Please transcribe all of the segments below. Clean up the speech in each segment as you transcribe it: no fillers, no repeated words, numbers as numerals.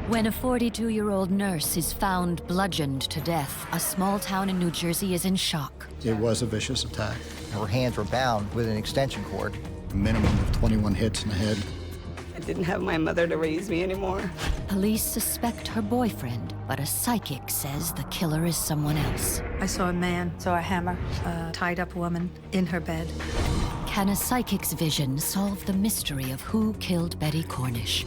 When a 42-year-old nurse is found bludgeoned to death, a small town in New Jersey is in shock. It was a vicious attack. Her hands were bound with an extension cord. A minimum of 21 hits in the head. I didn't have my mother to raise me anymore. Police suspect her boyfriend, but a psychic says the killer is someone else. I saw a man, saw a hammer, a tied-up woman in her bed. Can a psychic's vision solve the mystery of who killed Betty Cornish?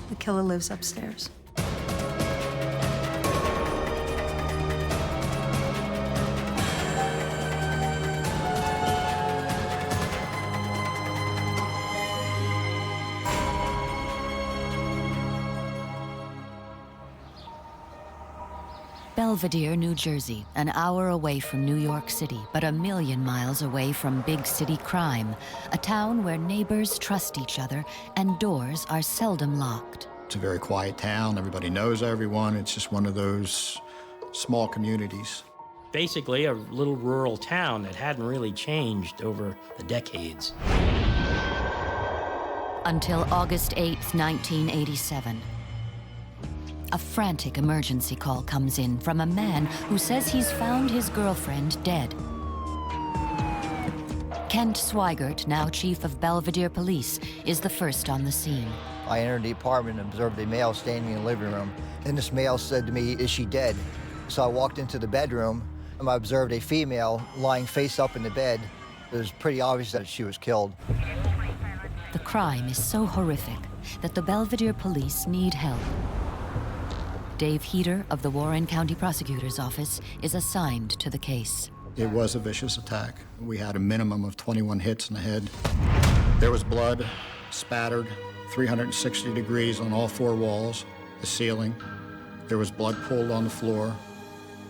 The killer lives upstairs. Belvedere, New Jersey, an hour away from New York City, but a million miles away from big city crime, a town where neighbors trust each other and doors are seldom locked. It's a very quiet town. Everybody knows everyone. It's just one of those small communities. Basically, a little rural town that hadn't really changed over the decades. Until August 8th, 1987. A frantic emergency call comes in from a man who says he's found his girlfriend dead. Kent Swigert, now chief of Belvedere Police, is the first on the scene. I entered the apartment and observed a male standing in the living room. And this male said to me, "Is she dead?" So I walked into the bedroom and I observed a female lying face up in the bed. It was pretty obvious that she was killed. The crime is so horrific that the Belvedere Police need help. Dave Heater of the Warren County Prosecutor's Office is assigned to the case. It was a vicious attack. We had a minimum of 21 hits in the head. There was blood spattered 360 degrees on all four walls, the ceiling. There was blood pooled on the floor.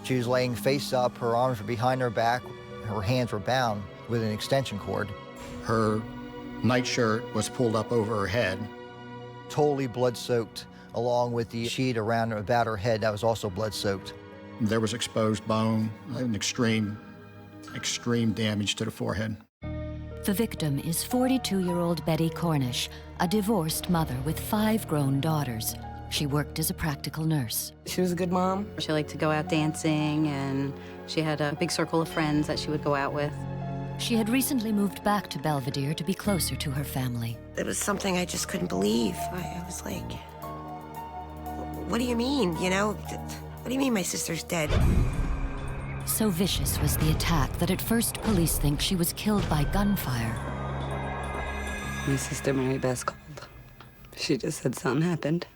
She was laying face up, her arms were behind her back, her hands were bound with an extension cord. Her nightshirt was pulled up over her head. Totally blood-soaked, along with the sheet around about her head that was also blood-soaked. There was exposed bone, and extreme damage to the forehead. The victim is 42-year-old Betty Cornish, a divorced mother with 5 grown daughters. She worked as a practical nurse. She was a good mom. She liked to go out dancing, and she had a big circle of friends that she would go out with. She had recently moved back to Belvedere to be closer to her family. It was something I just couldn't believe. I was like, what do you mean, you know? What do you mean my sister's dead? So vicious was the attack that at first police think she was killed by gunfire. My sister Mary Beth called. She just said something happened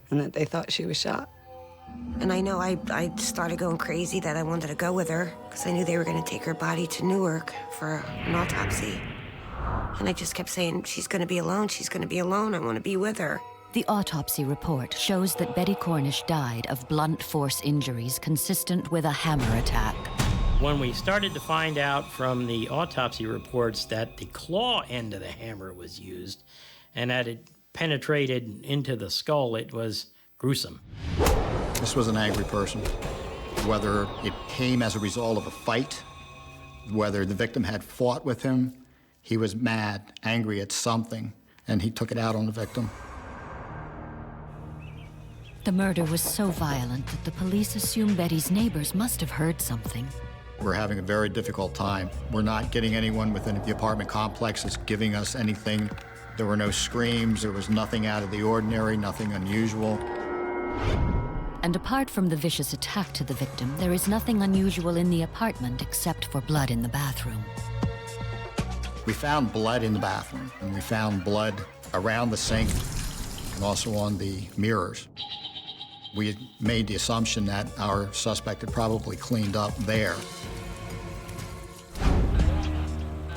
and that they thought she was shot. And I know I started going crazy that I wanted to go with her because I knew they were going to take her body to Newark for an autopsy. And I just kept saying, she's going to be alone, she's going to be alone, I want to be with her. The autopsy report shows that Betty Cornish died of blunt force injuries consistent with a hammer attack. When we started to find out from the autopsy reports that the claw end of the hammer was used and that it penetrated into the skull, it was gruesome. This was an angry person. Whether it came as a result of a fight, whether the victim had fought with him, he was mad, angry at something, and he took it out on the victim. The murder was so violent that the police assume Betty's neighbors must have heard something. We're having a very difficult time. We're not getting anyone within the apartment complex that's giving us anything. There were no screams, there was nothing out of the ordinary, nothing unusual. And apart from the vicious attack to the victim, there is nothing unusual in the apartment except for blood in the bathroom. We found blood in the bathroom, and we found blood around the sink and also on the mirrors. We had made the assumption that our suspect had probably cleaned up there.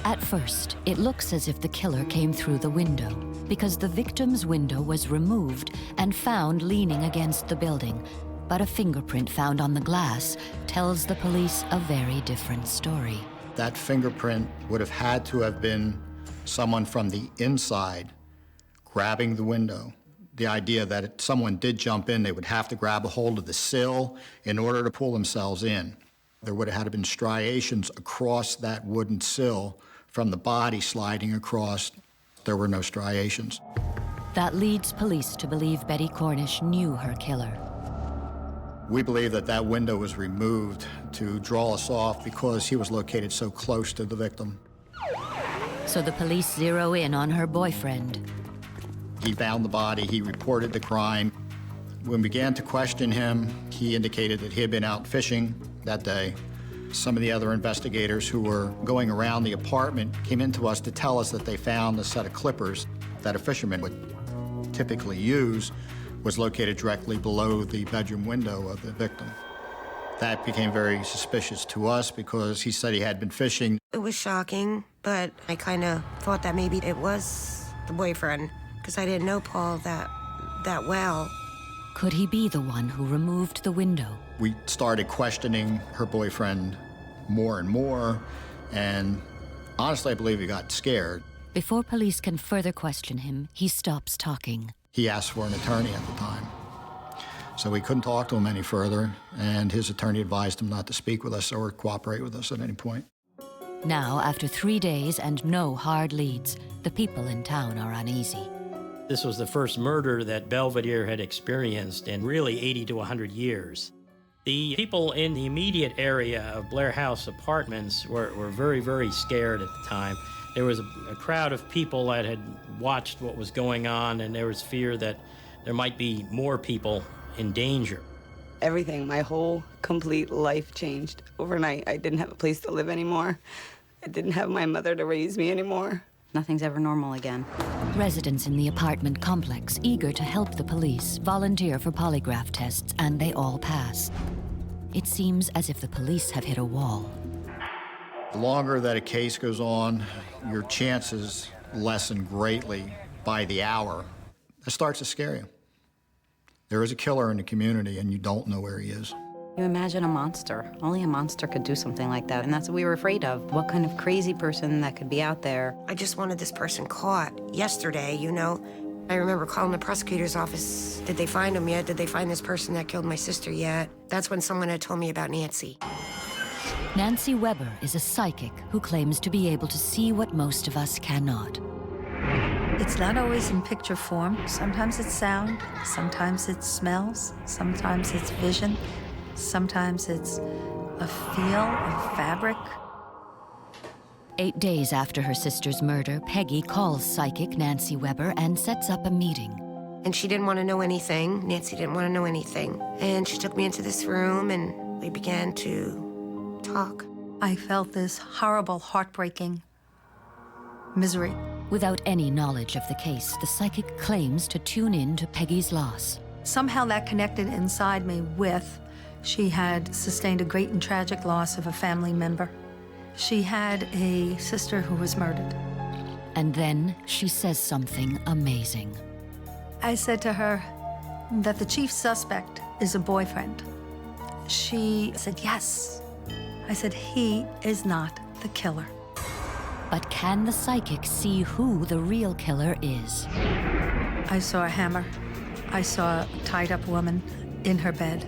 At first, it looks as if the killer came through the window because the victim's window was removed and found leaning against the building. But a fingerprint found on the glass tells the police a very different story. That fingerprint would have had to have been someone from the inside grabbing the window. The idea that if someone did jump in, they would have to grab a hold of the sill in order to pull themselves in. There would have had to been striations across that wooden sill from the body sliding across. There were no striations. That leads police to believe Betty Cornish knew her killer. We believe that that window was removed to draw us off because he was located so close to the victim. So the police zero in on her boyfriend. He found the body, he reported the crime. When we began to question him, he indicated that he had been out fishing that day. Some of the other investigators who were going around the apartment came into us to tell us that they found a set of clippers that a fisherman would typically use was located directly below the bedroom window of the victim. That became very suspicious to us because he said he had been fishing. It was shocking, but I kind of thought that maybe it was the boyfriend because I didn't know Paul that well. Could he be the one who removed the window? We started questioning her boyfriend more and more, and honestly, I believe he got scared. Before police can further question him, he stops talking. He asked for an attorney at the time. So we couldn't talk to him any further, and his attorney advised him not to speak with us or cooperate with us at any point. Now, after 3 days and no hard leads, the people in town are uneasy. This was the first murder that Belvedere had experienced in really 80 to 100 years. The people in the immediate area of Blair House Apartments were very, very scared at the time. There was a crowd of people that had watched what was going on, and there was fear that there might be more people in danger. Everything, my whole complete life changed overnight. I didn't have a place to live anymore. I didn't have my mother to raise me anymore. Nothing's ever normal again. Residents in the apartment complex, eager to help the police, volunteer for polygraph tests, and they all pass. It seems as if the police have hit a wall. The longer that a case goes on, your chances lessen greatly by the hour. It starts to scare you. There is a killer in the community, and you don't know where he is. You imagine a monster. Only a monster could do something like that, and that's what we were afraid of. What kind of crazy person that could be out there? I just wanted this person caught yesterday, you know. I remember calling the prosecutor's office. Did they find him yet? Did they find this person that killed my sister yet? That's when someone had told me about Nancy. Nancy Weber is a psychic who claims to be able to see what most of us cannot. It's not always in picture form. Sometimes it's sound, sometimes it's smells, sometimes it's vision, sometimes it's a feel of fabric. 8 days after her sister's murder, Peggy calls psychic Nancy Weber and sets up a meeting. And she didn't want to know anything. Nancy didn't want to know anything. And she took me into this room and we began to talk. I felt this horrible, heartbreaking misery. Without any knowledge of the case, the psychic claims to tune in to Peggy's loss. Somehow that connected inside me with she had sustained a great and tragic loss of a family member. She had a sister who was murdered. And then she says something amazing. I said to her that the chief suspect is a boyfriend. She said, yes. I said, he is not the killer. But can the psychic see who the real killer is? I saw a hammer. I saw a tied-up woman in her bed.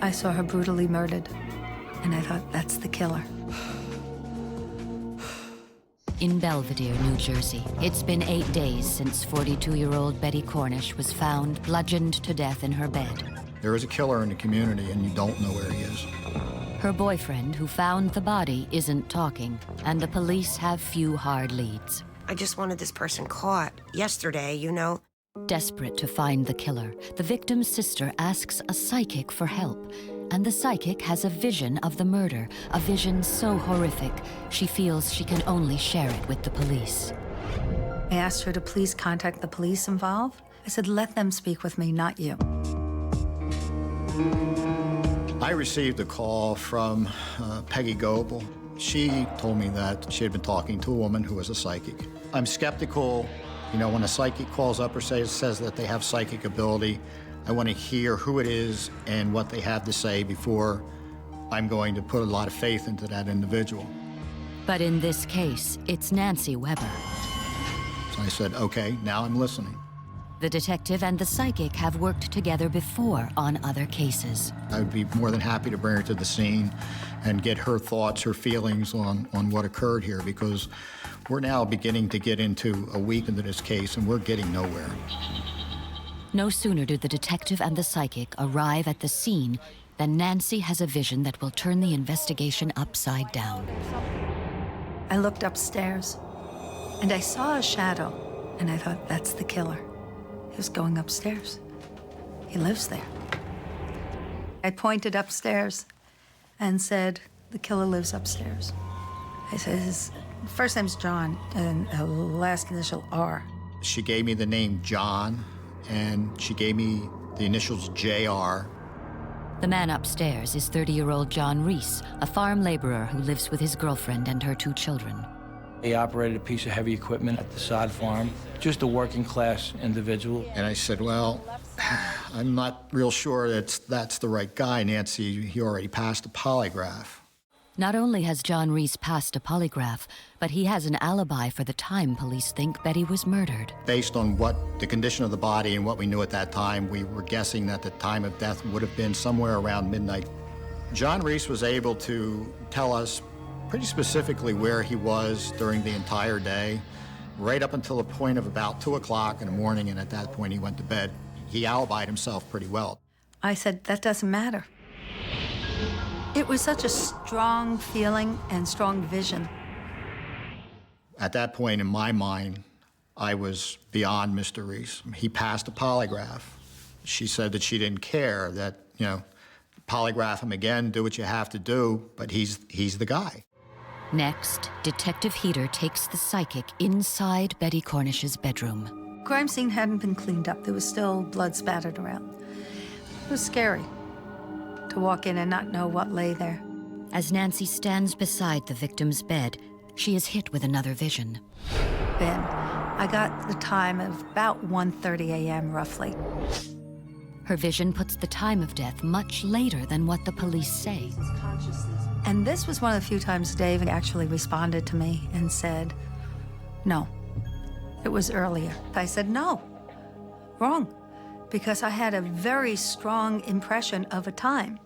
I saw her brutally murdered. And I thought, that's the killer. In Belvedere, New Jersey, it's been 8 days since 42-year-old Betty Cornish was found bludgeoned to death in her bed. There is a killer in the community, and you don't know where he is. Her boyfriend, who found the body, isn't talking, and the police have few hard leads. I just wanted this person caught yesterday, you know. Desperate to find the killer, the victim's sister asks a psychic for help, and the psychic has a vision of the murder, a vision so horrific, she feels she can only share it with the police. I asked her to please contact the police involved. I said, let them speak with me, not you. I received a call from Peggy Goebel. She told me that she had been talking to a woman who was a psychic. I'm skeptical, you know, when a psychic calls up or says that they have psychic ability, I want to hear who it is and what they have to say before I'm going to put a lot of faith into that individual. But in this case, it's Nancy Weber. So I said, okay, now I'm listening. The detective and the psychic have worked together before on other cases. I would be more than happy to bring her to the scene and get her thoughts, her feelings on what occurred here, because we're now beginning to get into a week into this case and we're getting nowhere. No sooner do the detective and the psychic arrive at the scene than Nancy has a vision that will turn the investigation upside down. I looked upstairs, and I saw a shadow, and I thought, that's the killer. He was going upstairs. He lives there. I pointed upstairs and said, the killer lives upstairs. I said, his first name's John, and last initial R. She gave me the name John, and she gave me the initials JR. The man upstairs is 30-year-old John Reese, a farm laborer who lives with his girlfriend and her 2 children. He operated a piece of heavy equipment at the sod farm, just a working-class individual. And I said, well, I'm not real sure that's the right guy, Nancy. He already passed a polygraph. Not only has John Reese passed a polygraph, but he has an alibi for the time police think Betty was murdered. Based on what the condition of the body and what we knew at that time, we were guessing that the time of death would have been somewhere around midnight. John Reese was able to tell us pretty specifically where he was during the entire day, right up until the point of about 2 o'clock in the morning, and at that point he went to bed. He alibied himself pretty well. I said, that doesn't matter. It was such a strong feeling and strong vision. At that point in my mind, I was beyond Mr. Reese. He passed a polygraph. She said that she didn't care, that, polygraph him again, do what you have to do, but he's the guy. Next, Detective Heater takes the psychic inside Betty Cornish's bedroom. Crime scene hadn't been cleaned up. There was still blood spattered around. It was scary to walk in and not know what lay there. As Nancy stands beside the victim's bed, she is hit with another vision. Ben, I got the time of about 1:30 a.m. roughly. Her vision puts the time of death much later than what the police say. And this was one of the few times Dave actually responded to me and said, no, it was earlier. I said, no, wrong, because I had a very strong impression of a time,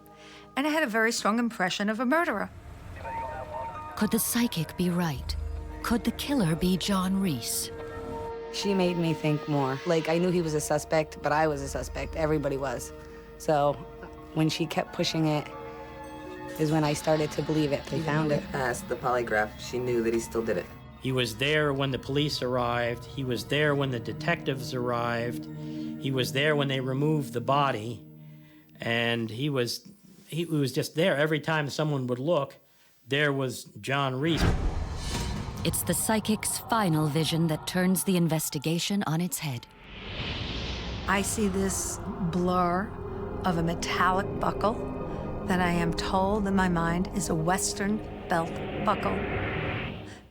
and I had a very strong impression of a murderer. Could the psychic be right? Could the killer be John Reese? She made me think more. Like, I knew he was a suspect, but I was a suspect. Everybody was. So when she kept pushing it is when I started to believe it. They found it. Passed the polygraph. She knew that he still did it. He was there when the police arrived. He was there when the detectives arrived. He was there when they removed the body. And he was just there. Every time someone would look, there was John Reese. It's the psychic's final vision that turns the investigation on its head. I see this blur of a metallic buckle that I am told in my mind is a Western belt buckle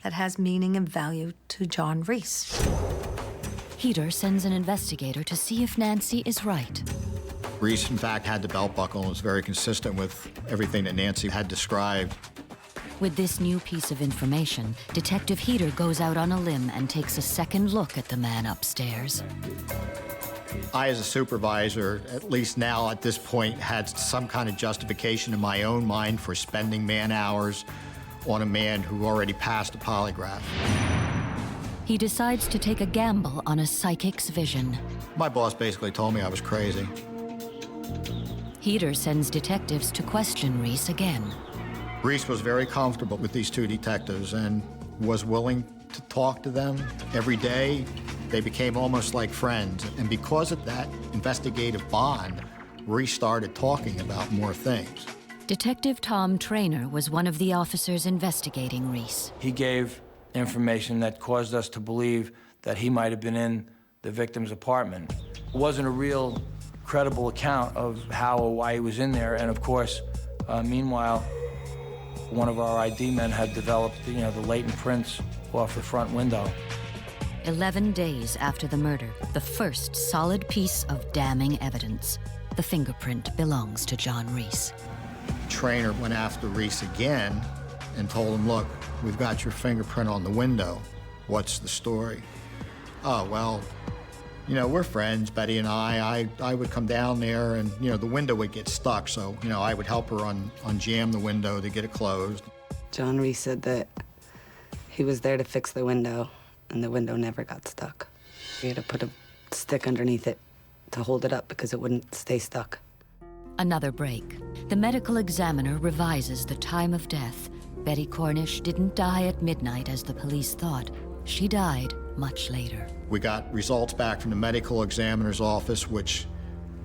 that has meaning and value to John Reese. Heater sends an investigator to see if Nancy is right. Reese, in fact, had the belt buckle and was very consistent with everything that Nancy had described. With this new piece of information, Detective Heater goes out on a limb and takes a second look at the man upstairs. I, as a supervisor, at least now at this point, had some kind of justification in my own mind for spending man-hours on a man who already passed a polygraph. He decides to take a gamble on a psychic's vision. My boss basically told me I was crazy. Heater sends detectives to question Reese again. Reese was very comfortable with these 2 detectives and was willing to talk to them every day. They became almost like friends. And because of that investigative bond, Reese started talking about more things. Detective Tom Trainer was one of the officers investigating Reese. He gave information that caused us to believe that he might have been in the victim's apartment. It wasn't a real credible account of how or why he was in there. And of course, meanwhile, one of our ID men had developed, the latent prints off the front window. 11 days after the murder, the first solid piece of damning evidence. The fingerprint belongs to John Reese. Trainer went after Reese again and told him, look, we've got your fingerprint on the window. What's the story? Oh, well, You know, we're friends, Betty and I. I would come down there and, you know, the window would get stuck. So, you know, I would help her unjam the window to get it closed. John Reese said that he was there to fix the window, and the window never got stuck. We had to put a stick underneath it to hold it up because it wouldn't stay stuck. Another break. The medical examiner revises the time of death. Betty Cornish didn't die at midnight as the police thought. She died much later. We got results back from the medical examiner's office, which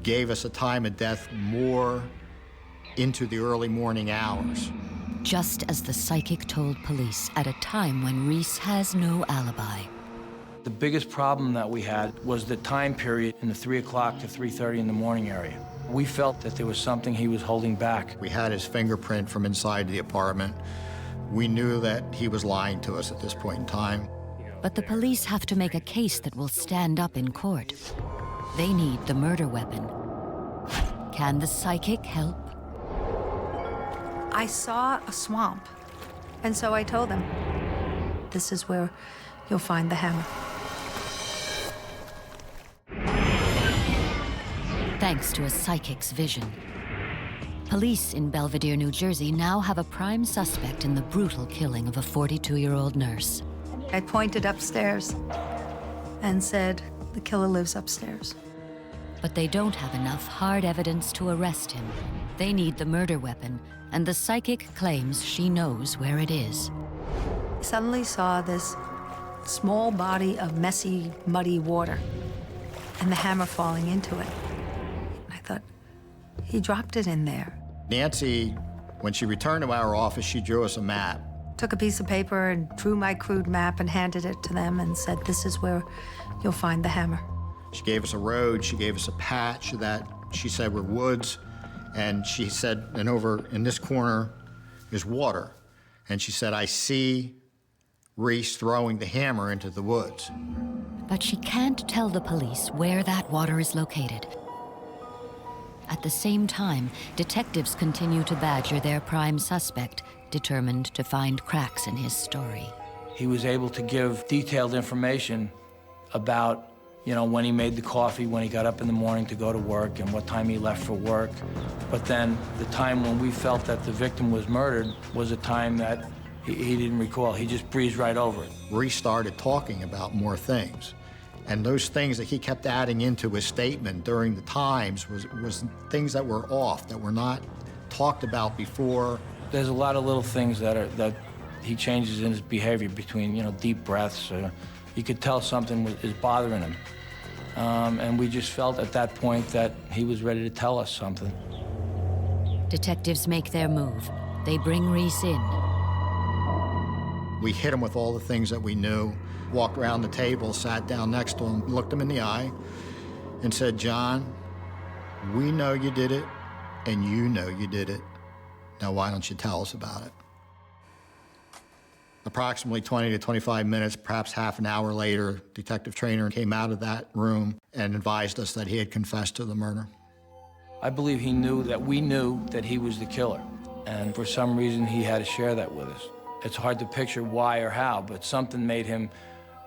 gave us a time of death more into the early morning hours. Just as the psychic told police at a time when Reese has no alibi. The biggest problem that we had was the time period in the 3 o'clock to 3:30 in the morning area. We felt that there was something he was holding back. We had his fingerprint from inside the apartment. We knew that he was lying to us at this point in time. But the police have to make a case that will stand up in court. They need the murder weapon. Can the psychic help? I saw a swamp, and so I told them, this is where you'll find the hammer. Thanks to a psychic's vision. Police in Belvedere, New Jersey now have a prime suspect in the brutal killing of a 42-year-old nurse. I pointed upstairs and said, the killer lives upstairs. But they don't have enough hard evidence to arrest him. They need the murder weapon, and the psychic claims she knows where it is. I suddenly saw this small body of messy, muddy water and the hammer falling into it. I thought, he dropped it in there. Nancy, when she returned to our office, she drew us a map. Took a piece of paper and drew my crude map and handed it to them and said, this is where you'll find the hammer. She gave us a road, she gave us a patch that she said were woods, and she said, and over in this corner is water. And she said, I see Reese throwing the hammer into the woods. But she can't tell the police where that water is located. At the same time, detectives continue to badger their prime suspect, determined to find cracks in his story. He was able to give detailed information about, you know, when he made the coffee, when he got up in the morning to go to work, and what time he left for work. But then the time when we felt that the victim was murdered was a time that he didn't recall. He just breezed right over it. Reese started talking about more things. And those things that he kept adding into his statement during the times was things that were off, that were not talked about before. There's a lot of little things that he changes in his behavior between, you know, deep breaths. You could tell something is bothering him. And we just felt at that point that he was ready to tell us something. Detectives make their move. They bring Reese in. We hit him with all the things that we knew, walked around the table, sat down next to him, looked him in the eye, and said, John, we know you did it, and you know you did it. Now, why don't you tell us about it? Approximately 20 to 25 minutes, perhaps half an hour later, Detective Traynor came out of that room and advised us that he had confessed to the murder. I believe he knew that we knew that he was the killer, and for some reason he had to share that with us. It's hard to picture why or how, but something made him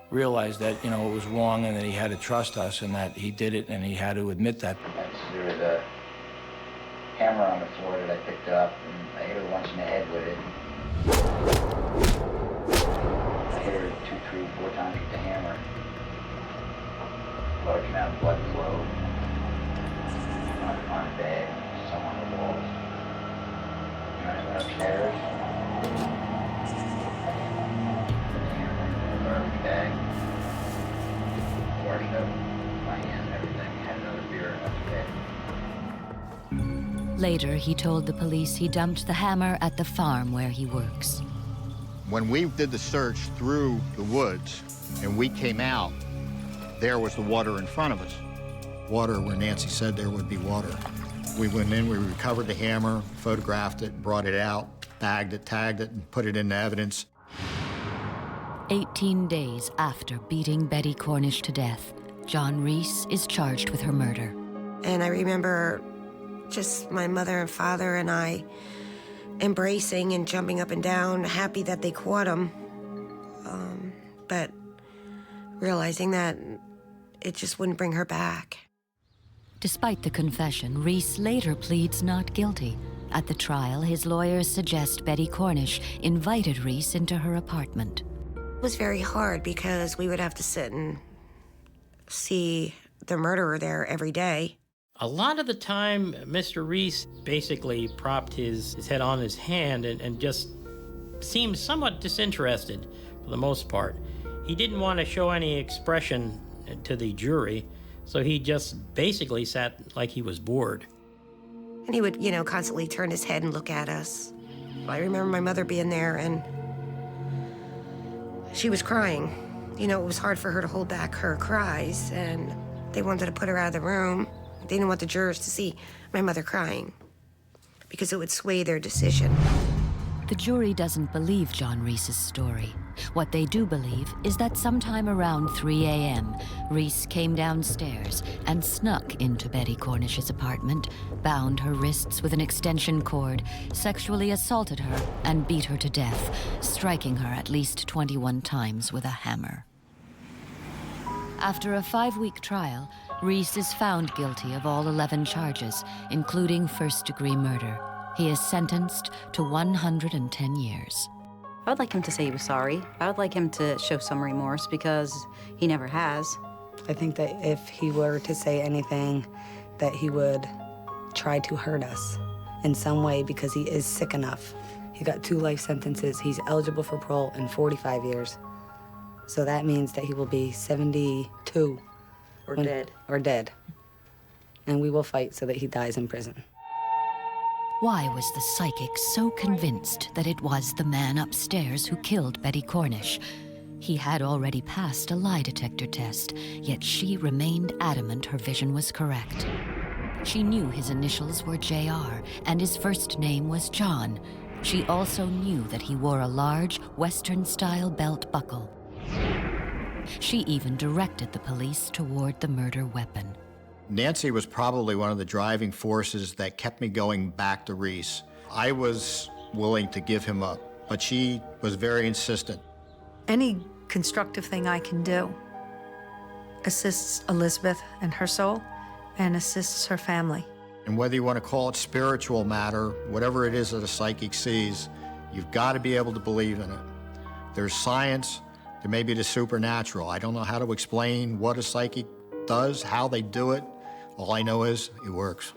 realize that, you know, it was wrong and that he had to trust us and that he did it and he had to admit that. There was a hammer on the floor that I picked up, and I hit her once in the head with it. I hit her 2, 3, 4 times with the hammer. Large amount of blood flowed on the bed, some on the walls. And I went upstairs. Garbage bag, washed up my hand and everything, had another beer upstairs. Later, he told the police he dumped the hammer at the farm where he works. When we did the search through the woods and we came out, there was the water in front of us. Water where Nancy said there would be water. We went in, we recovered the hammer, photographed it, brought it out, bagged it, tagged it, and put it into evidence. 18 days after beating Betty Cornish to death, John Reese is charged with her murder. And I remember just my mother and father and I embracing and jumping up and down, happy that they caught him, but realizing that it just wouldn't bring her back. Despite the confession, Reese later pleads not guilty. At the trial, his lawyers suggest Betty Cornish invited Reese into her apartment. It was very hard because we would have to sit and see the murderer there every day. A lot of the time, Mr. Reese basically propped his head on his hand and just seemed somewhat disinterested for the most part. He didn't want to show any expression to the jury, so he just basically sat like he was bored. And he would, constantly turn his head and look at us. I remember my mother being there, and she was crying. It was hard for her to hold back her cries, and they wanted to put her out of the room. They didn't want the jurors to see my mother crying because it would sway their decision. The jury doesn't believe John Reese's story. What they do believe is that sometime around 3 a.m., Reese came downstairs and snuck into Betty Cornish's apartment, bound her wrists with an extension cord, sexually assaulted her, and beat her to death, striking her at least 21 times with a hammer. After a 5-week trial, Reese is found guilty of all 11 charges, including first-degree murder. He is sentenced to 110 years. I would like him to say he was sorry. I would like him to show some remorse because he never has. I think that if he were to say anything, that he would try to hurt us in some way because he is sick enough. He got 2 life sentences. He's eligible for parole in 45 years. So that means that he will be 72. Or dead. Or dead. And we will fight so that he dies in prison. Why was the psychic so convinced that it was the man upstairs who killed Betty Cornish? He had already passed a lie detector test, yet she remained adamant her vision was correct. She knew his initials were JR and his first name was John. She also knew that he wore a large Western-style belt buckle. She even directed the police toward the murder weapon. Nancy was probably one of the driving forces that kept me going back to Reese. I was willing to give him up, but she was very insistent. Any constructive thing I can do assists Elizabeth and her soul and assists her family. And whether you want to call it spiritual matter, whatever it is that a psychic sees, you've got to be able to believe in it. There's science, there may be the supernatural. I don't know how to explain what a psychic does, how they do it. All I know is it works.